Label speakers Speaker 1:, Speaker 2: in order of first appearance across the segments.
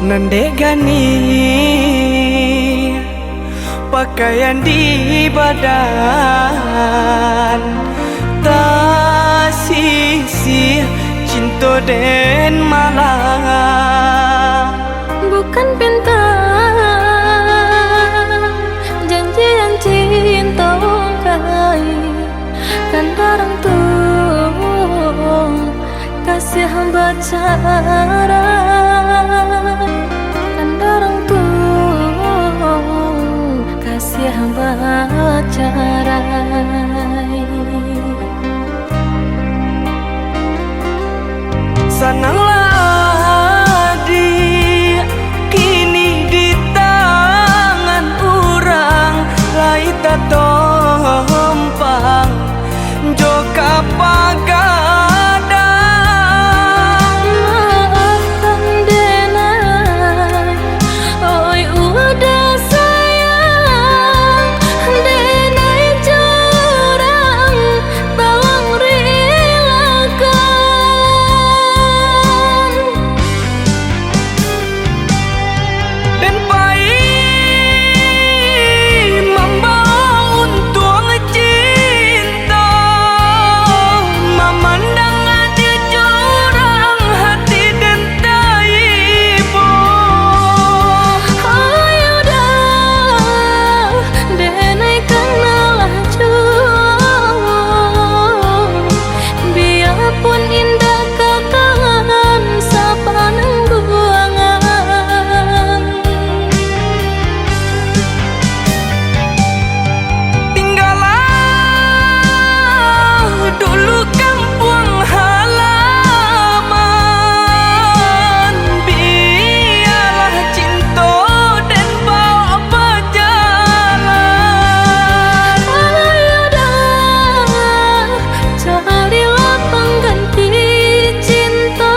Speaker 1: Nandegani pakaian di badan, tak sisi cinta dan malah
Speaker 2: bukan pinta janjian cinta kai kan darang tuh kasih hamba cara kan darang tuh kasih hamba cara
Speaker 1: sananglah adik kini di tangan orang lai tak tompang joka pagadang
Speaker 2: maafkan denai oi udah sayang denai curang tolong relakan
Speaker 1: dan baik membawa untung cinta memandang ada curang hati dan taibo
Speaker 2: ayo dah denai kenalah juang biarpun indah kekangan sapanang buangan
Speaker 1: tinggallah dulu kampung halaman biarlah cinta dan bawa berjalan
Speaker 2: ayo dah carilah pengganti cinta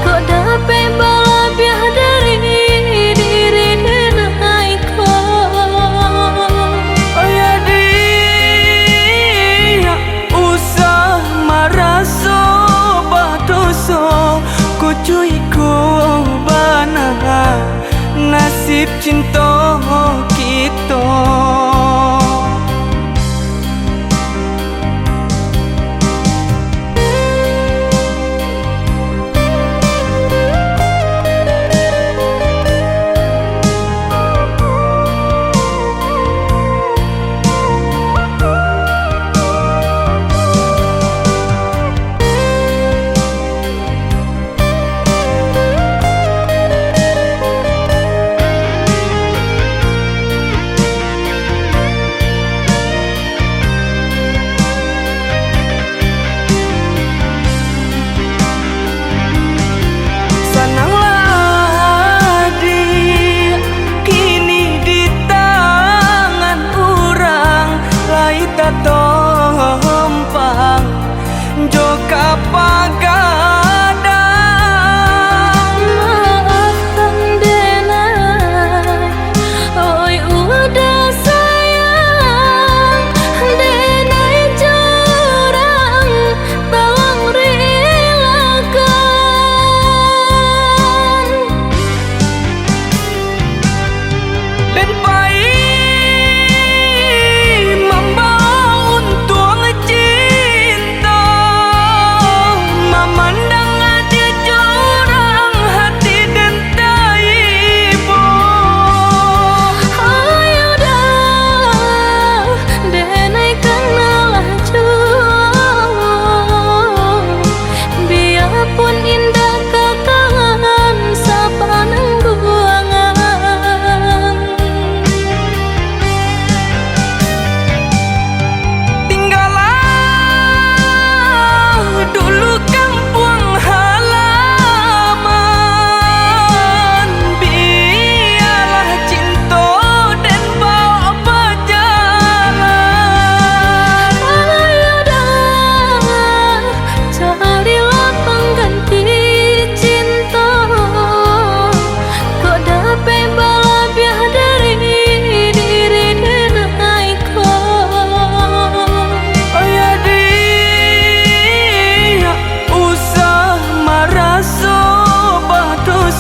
Speaker 2: kok dapat balabiah dari diri denai
Speaker 1: Aya dia usah maraso batoso ku cuy ku bana nasib cinta kita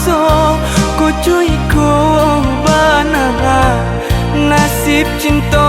Speaker 1: so Ku cuy ku bana Nasib cinta